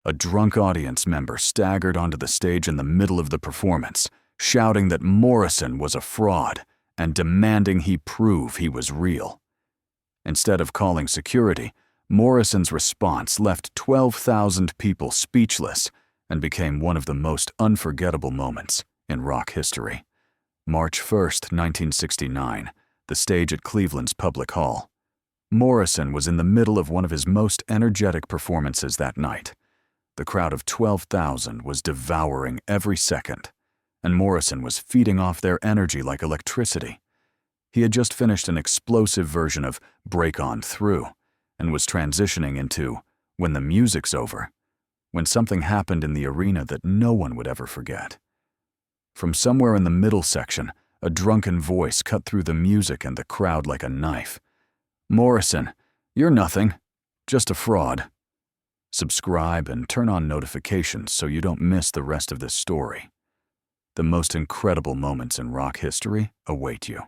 A drunk audience member staggered onto the stage in the middle of the performance, shouting that Morrison was a fraud and demanding he prove he was real. Instead of calling security, Morrison's response left 12,000 people speechless and became one of the most unforgettable moments in rock history. March 1st, 1969, the stage at Cleveland's Public Hall. Morrison was in the middle of one of his most energetic performances that night. The crowd of 12,000 was devouring every second, and Morrison was feeding off their energy like electricity. He had just finished an explosive version of Break On Through and was transitioning into When the Music's Over, when something happened in the arena that no one would ever forget. From somewhere in the middle section, a drunken voice cut through the music and the crowd like a knife. "Morrison, you're nothing, just a fraud. Subscribe and turn on notifications so you don't miss the rest of this story. The most incredible moments in rock history await you."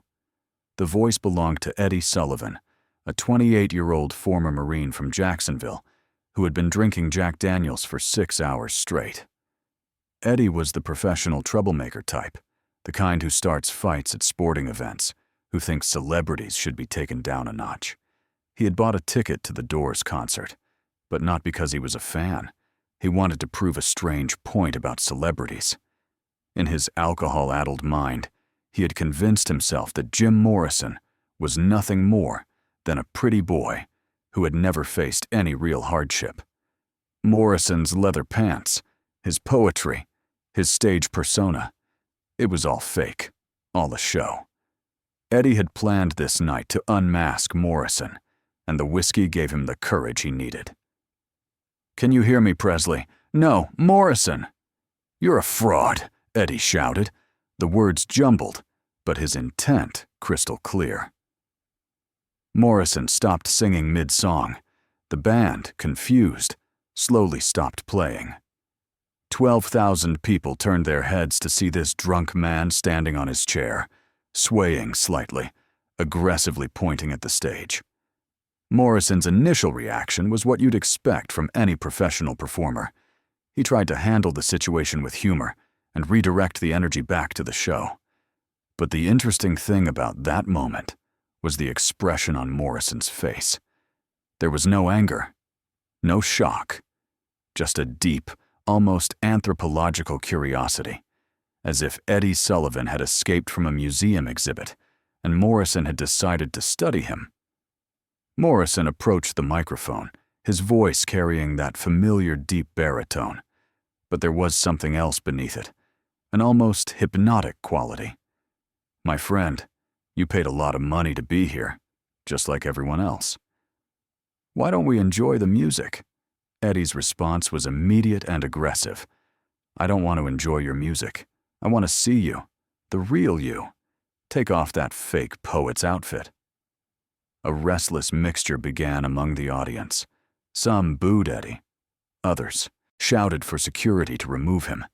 The voice belonged to Eddie Sullivan, a 28-year-old former Marine from Jacksonville who had been drinking Jack Daniels for 6 hours straight. Eddie was the professional troublemaker type, the kind who starts fights at sporting events, who thinks celebrities should be taken down a notch. He had bought a ticket to the Doors concert, but not because he was a fan. He wanted to prove a strange point about celebrities. In his alcohol-addled mind, he had convinced himself that Jim Morrison was nothing more than a pretty boy who had never faced any real hardship. Morrison's leather pants, his poetry, his stage persona, it was all fake, all a show. Eddie had planned this night to unmask Morrison, and the whiskey gave him the courage he needed. "Can you hear me, Presley? No, Morrison!" "You're a fraud," Eddie shouted. The words jumbled, but his intent crystal clear. Morrison stopped singing mid-song. The band, confused, slowly stopped playing. 12,000 people turned their heads to see this drunk man standing on his chair, swaying slightly, aggressively pointing at the stage. Morrison's initial reaction was what you'd expect from any professional performer. He tried to handle the situation with humor and redirect the energy back to the show. But the interesting thing about that moment was the expression on Morrison's face. There was no anger, no shock, just a deep, almost anthropological curiosity, as if Eddie Sullivan had escaped from a museum exhibit and Morrison had decided to study him. Morrison approached the microphone, his voice carrying that familiar deep baritone, but there was something else beneath it, an almost hypnotic quality. "My friend, you paid a lot of money to be here, just like everyone else. Why don't we enjoy the music?" Eddie's response was immediate and aggressive. "I don't want to enjoy your music. I want to see you, the real you. Take off that fake poet's outfit." A restless mixture began among the audience. Some booed Eddie. Others shouted for security to remove him.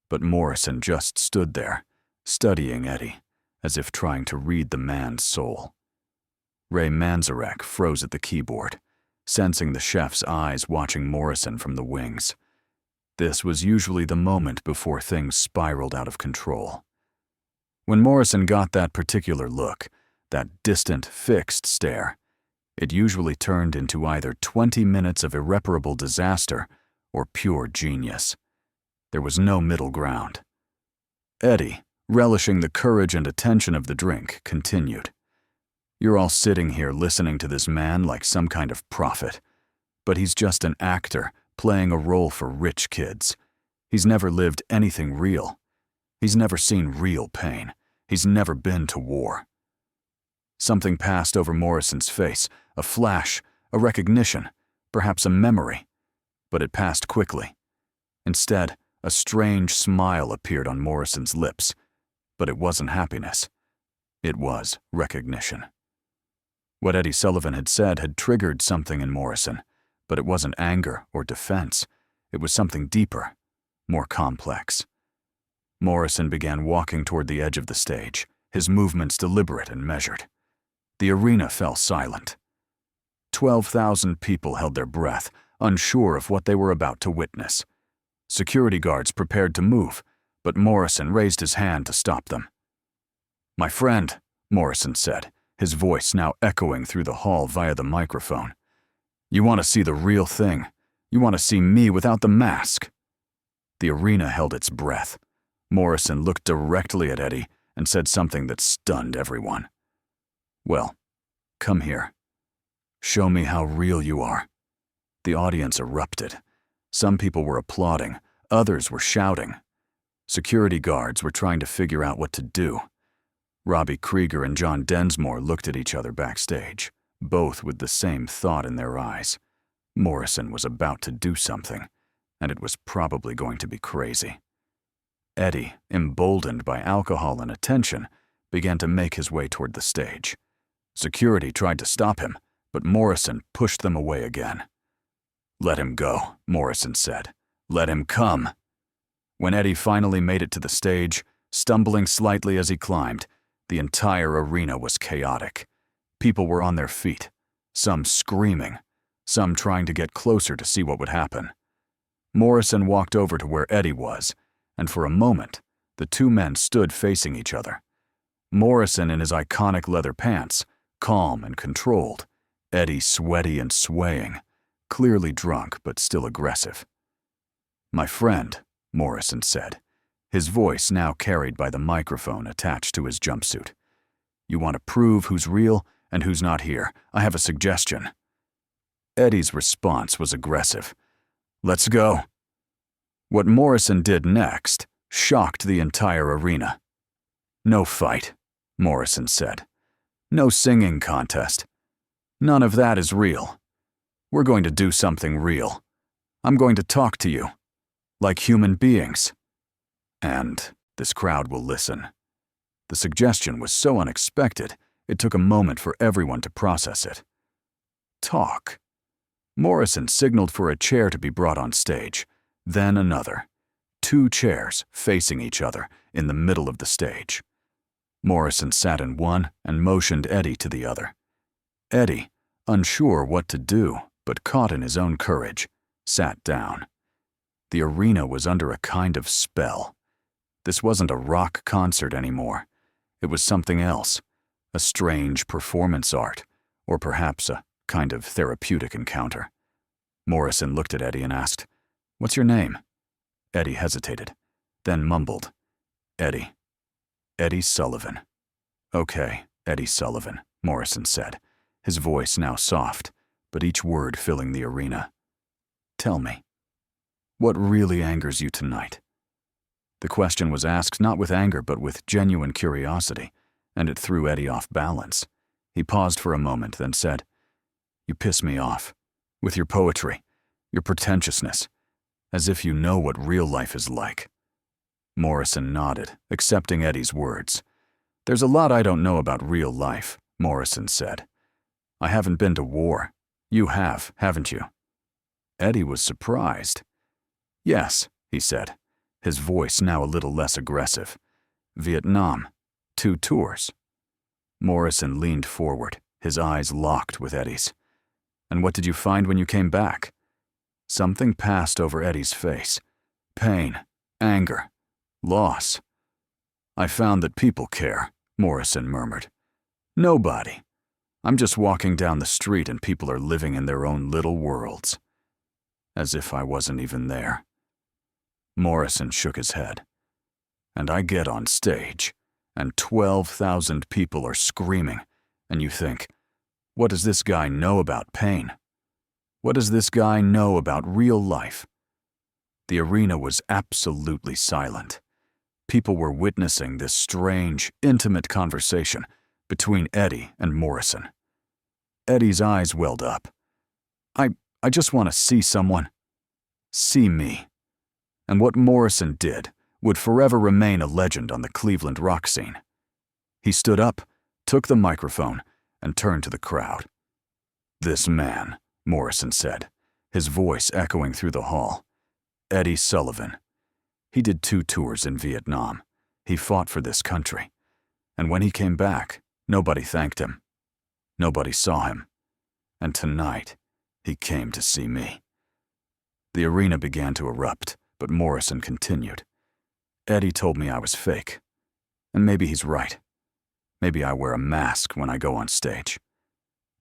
But Morrison just stood there, studying Eddie, as if trying to read the man's soul. Ray Manzarek froze at the keyboard, sensing the chef's eyes watching Morrison from the wings. This was usually the moment before things spiraled out of control. When Morrison got that particular look, that distant, fixed stare, it usually turned into either 20 minutes of irreparable disaster or pure genius. There was no middle ground. Eddie, relishing the courage and attention of the drink, continued. "You're all sitting here listening to this man like some kind of prophet, but he's just an actor playing a role for rich kids. He's never lived anything real. He's never seen real pain. He's never been to war." Something passed over Morrison's face, a flash, a recognition, perhaps a memory, but it passed quickly. Instead, a strange smile appeared on Morrison's lips, but it wasn't happiness. It was recognition. What Eddie Sullivan had said had triggered something in Morrison, but it wasn't anger or defense. It was something deeper, more complex. Morrison began walking toward the edge of the stage, his movements deliberate and measured. The arena fell silent. 12,000 people held their breath, unsure of what they were about to witness. Security guards prepared to move, but Morrison raised his hand to stop them. "My friend," Morrison said, his voice now echoing through the hall via the microphone. "You want to see the real thing. You want to see me without the mask." The arena held its breath. Morrison looked directly at Eddie and said something that stunned everyone. "Well, come here. Show me how real you are." The audience erupted. Some people were applauding, others were shouting. Security guards were trying to figure out what to do. Robbie Krieger and John Densmore looked at each other backstage, both with the same thought in their eyes. Morrison was about to do something, and it was probably going to be crazy. Eddie, emboldened by alcohol and attention, began to make his way toward the stage. Security tried to stop him, but Morrison pushed them away again. "Let him go," Morrison said. "Let him come." When Eddie finally made it to the stage, stumbling slightly as he climbed, the entire arena was chaotic. People were on their feet, some screaming, some trying to get closer to see what would happen. Morrison walked over to where Eddie was, and for a moment, the two men stood facing each other. Morrison in his iconic leather pants, calm and controlled, Eddie sweaty and swaying, clearly drunk but still aggressive. "My friend," Morrison said, his voice now carried by the microphone attached to his jumpsuit. "You want to prove who's real and who's not here. I have a suggestion." Eddie's response was aggressive. "Let's go." What Morrison did next shocked the entire arena. "No fight," Morrison said. "No singing contest. None of that is real. We're going to do something real. I'm going to talk to you, like human beings. And this crowd will listen." The suggestion was so unexpected, it took a moment for everyone to process it. Talk. Morrison signaled for a chair to be brought on stage, then another. 2 chairs facing each other in the middle of the stage. Morrison sat in one and motioned Eddie to the other. Eddie, unsure what to do, but caught in his own courage, sat down. The arena was under a kind of spell. This wasn't a rock concert anymore. It was something else, a strange performance art, or perhaps a kind of therapeutic encounter. Morrison looked at Eddie and asked, "What's your name?" Eddie hesitated, then mumbled, "Eddie. Eddie Sullivan." "Okay, Eddie Sullivan," Morrison said, his voice now soft, but each word filling the arena. "Tell me, what really angers you tonight?" The question was asked not with anger but with genuine curiosity, and it threw Eddie off balance. He paused for a moment, then said, "You piss me off, with your poetry, your pretentiousness, as if you know what real life is like." Morrison nodded, accepting Eddie's words. "There's a lot I don't know about real life," Morrison said. "I haven't been to war. You have, haven't you?" Eddie was surprised. "Yes," he said, his voice now a little less aggressive. "Vietnam. 2 tours." Morrison leaned forward, his eyes locked with Eddie's. "And what did you find when you came back?" Something passed over Eddie's face. Pain, anger, loss. "I found that people care," Morrison murmured. "Nobody. I'm just walking down the street and people are living in their own little worlds. As if I wasn't even there." Morrison shook his head. "And I get on stage, and 12,000 people are screaming, and you think, what does this guy know about pain? What does this guy know about real life?" The arena was absolutely silent. People were witnessing this strange, intimate conversation between Eddie and Morrison. Eddie's eyes welled up. I just want to see someone. See me." And what Morrison did would forever remain a legend on the Cleveland rock scene. He stood up, took the microphone, and turned to the crowd. "This man," Morrison said, his voice echoing through the hall. "Eddie Sullivan. He did 2 tours in Vietnam. He fought for this country. And when he came back, nobody thanked him. Nobody saw him. And tonight, he came to see me. The arena began to erupt, but Morrison continued. Eddie told me I was fake. And maybe he's right. Maybe I wear a mask when I go on stage.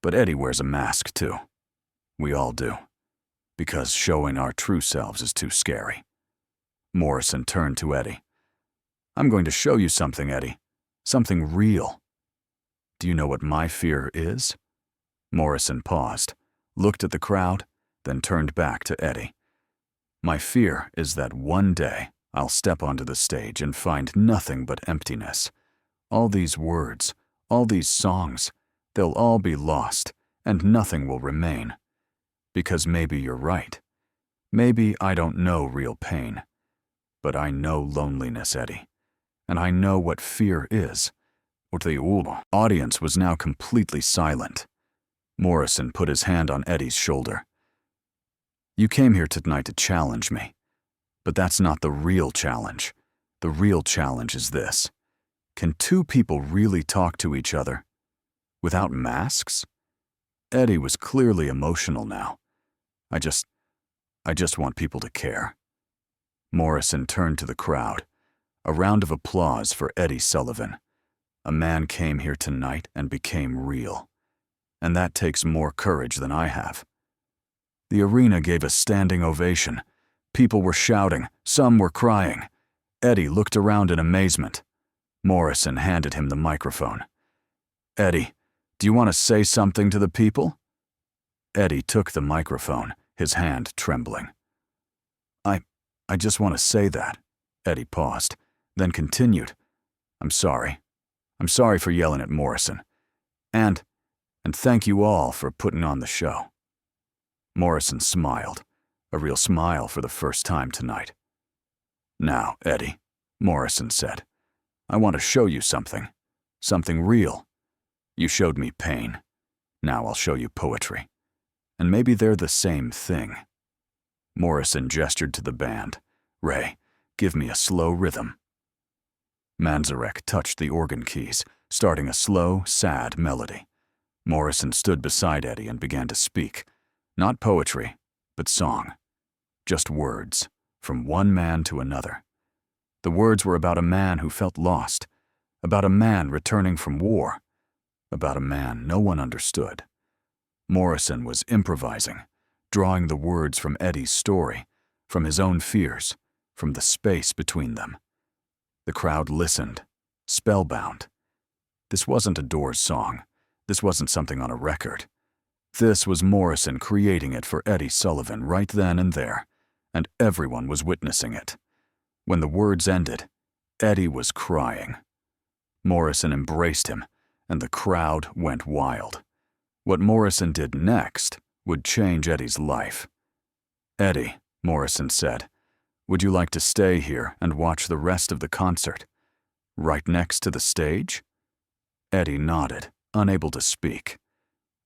But Eddie wears a mask too. We all do. Because showing our true selves is too scary. Morrison turned to Eddie. I'm going to show you something, Eddie. Something real. Do you know what my fear is? Morrison paused, looked at the crowd, then turned back to Eddie. My fear is that one day I'll step onto the stage and find nothing but emptiness. All these words, all these songs, they'll all be lost, and nothing will remain. Because maybe you're right. Maybe I don't know real pain. But I know loneliness, Eddie. And I know what fear is. The audience was now completely silent. Morrison put his hand on Eddie's shoulder. You came here tonight to challenge me. But that's not the real challenge. The real challenge is this. Can two people really talk to each other without masks? Eddie was clearly emotional now. I just want people to care. Morrison turned to the crowd. A round of applause for Eddie Sullivan. A man came here tonight and became real. And that takes more courage than I have. The arena gave a standing ovation. People were shouting, some were crying. Eddie looked around in amazement. Morrison handed him the microphone. Eddie, do you want to say something to the people? Eddie took the microphone, his hand trembling. I just want to say that. Eddie paused, then continued. I'm sorry. I'm sorry for yelling at Morrison. And thank you all for putting on the show. Morrison smiled, a real smile for the first time tonight. Now, Eddie, Morrison said, I want to show you something. Something real. You showed me pain. Now I'll show you poetry. And maybe they're the same thing. Morrison gestured to the band. Ray, give me a slow rhythm. Manzarek touched the organ keys, starting a slow, sad melody. Morrison stood beside Eddie and began to speak. Not poetry, but song. Just words, from one man to another. The words were about a man who felt lost, about a man returning from war, about a man no one understood. Morrison was improvising, drawing the words from Eddie's story, from his own fears, from the space between them. The crowd listened, spellbound. This wasn't a Doors song. This wasn't something on a record. This was Morrison creating it for Eddie Sullivan right then and there, and everyone was witnessing it. When the words ended, Eddie was crying. Morrison embraced him, and the crowd went wild. What Morrison did next would change Eddie's life. Eddie, Morrison said, would you like to stay here and watch the rest of the concert? Right next to the stage? Eddie nodded, unable to speak.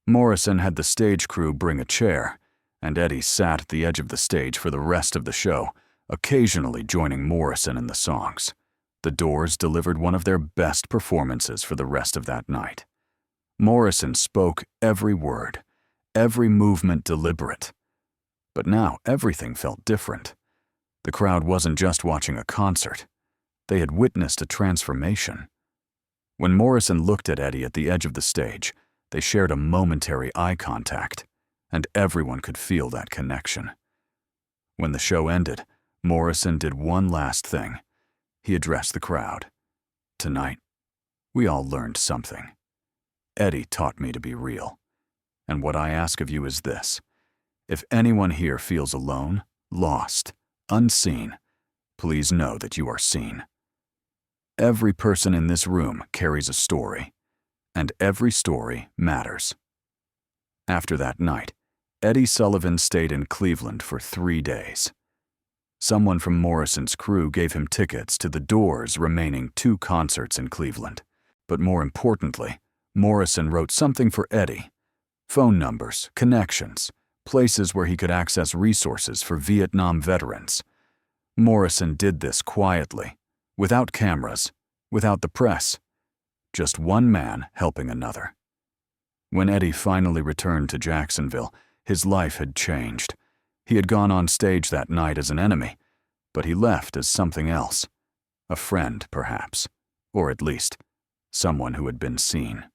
Morrison had the stage crew bring a chair, and Eddie sat at the edge of the stage for the rest of the show, occasionally joining Morrison in the songs. The Doors delivered one of their best performances for the rest of that night. Morrison spoke every word, every movement deliberate. But now everything felt different. The crowd wasn't just watching a concert. They had witnessed a transformation. When Morrison looked at Eddie at the edge of the stage, they shared a momentary eye contact, and everyone could feel that connection. When the show ended, Morrison did one last thing. He addressed the crowd. Tonight, we all learned something. Eddie taught me to be real. And what I ask of you is this. If anyone here feels alone, lost, unseen, please know that you are seen. Every person in this room carries a story, and every story matters. After that night, Eddie Sullivan stayed in Cleveland for 3 days. Someone from Morrison's crew gave him tickets to the Doors' remaining 2 concerts in Cleveland. But more importantly, Morrison wrote something for Eddie. Phone numbers, connections, places where he could access resources for Vietnam veterans. Morrison did this quietly, without cameras, without the press. Just one man helping another. When Eddie finally returned to Jacksonville, his life had changed. He had gone on stage that night as an enemy, but he left as something else. A friend, perhaps, or at least, someone who had been seen.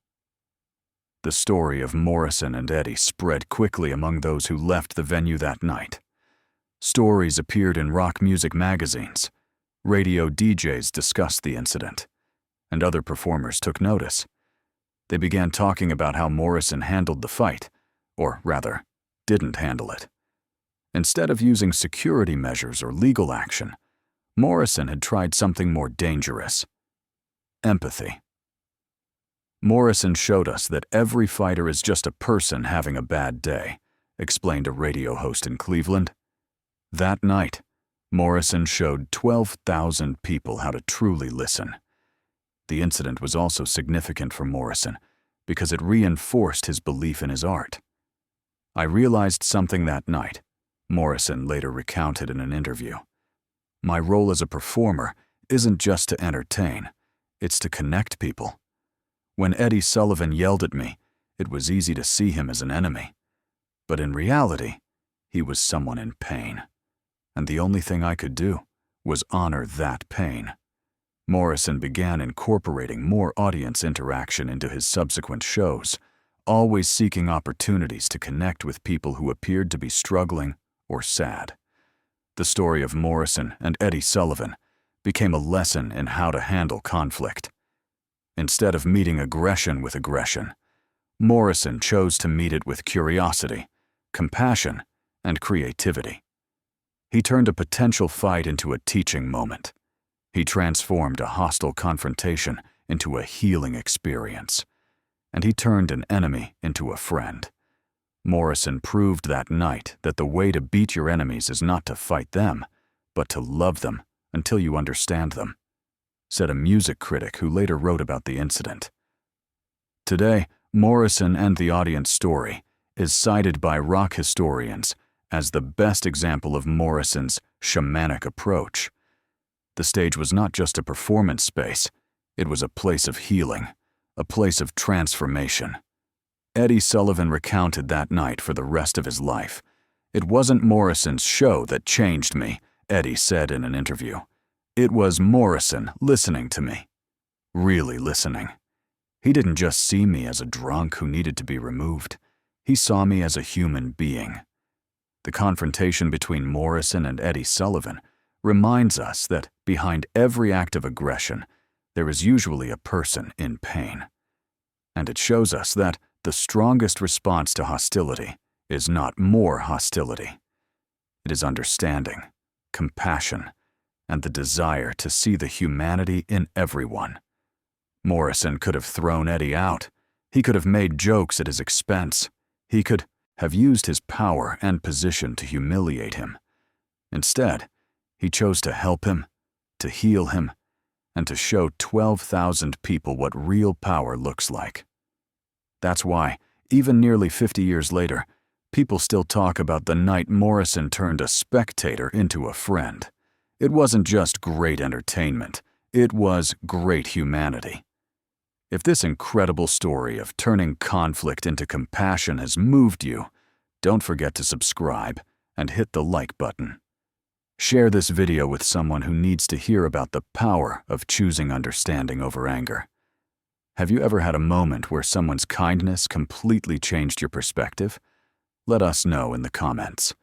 The story of Morrison and Eddie spread quickly among those who left the venue that night. Stories appeared in rock music magazines. Radio DJs discussed the incident, and other performers took notice. They began talking about how Morrison handled the fight, or rather, didn't handle it. Instead of using security measures or legal action, Morrison had tried something more dangerous: empathy. Morrison showed us that every fighter is just a person having a bad day, explained a radio host in Cleveland. That night, Morrison showed 12,000 people how to truly listen. The incident was also significant for Morrison because it reinforced his belief in his art. "I realized something that night," Morrison later recounted in an interview. "My role as a performer isn't just to entertain, it's to connect people. When Eddie Sullivan yelled at me, it was easy to see him as an enemy. But in reality, he was someone in pain. And the only thing I could do was honor that pain." Morrison began incorporating more audience interaction into his subsequent shows, always seeking opportunities to connect with people who appeared to be struggling or sad. The story of Morrison and Eddie Sullivan became a lesson in how to handle conflict. Instead of meeting aggression with aggression, Morrison chose to meet it with curiosity, compassion, and creativity. He turned a potential fight into a teaching moment. He transformed a hostile confrontation into a healing experience. And he turned an enemy into a friend. Morrison proved that night that the way to beat your enemies is not to fight them, but to love them until you understand them, said a music critic who later wrote about the incident. Today, Morrison and the audience story is cited by rock historians as the best example of Morrison's shamanic approach. The stage was not just a performance space, it was a place of healing, a place of transformation. Eddie Sullivan recounted that night for the rest of his life. "It wasn't Morrison's show that changed me," Eddie said in an interview. "It was Morrison listening to me. Really listening. He didn't just see me as a drunk who needed to be removed. He saw me as a human being." The confrontation between Morrison and Eddie Sullivan reminds us that behind every act of aggression, there is usually a person in pain. And it shows us that the strongest response to hostility is not more hostility. It is understanding, compassion, and the desire to see the humanity in everyone. Morrison could have thrown Eddie out. He could have made jokes at his expense. He could have used his power and position to humiliate him. Instead, he chose to help him, to heal him, and to show 12,000 people what real power looks like. That's why, even nearly 50 years later, people still talk about the night Morrison turned a spectator into a friend. It wasn't just great entertainment, it was great humanity. If this incredible story of turning conflict into compassion has moved you, don't forget to subscribe and hit the like button. Share this video with someone who needs to hear about the power of choosing understanding over anger. Have you ever had a moment where someone's kindness completely changed your perspective? Let us know in the comments.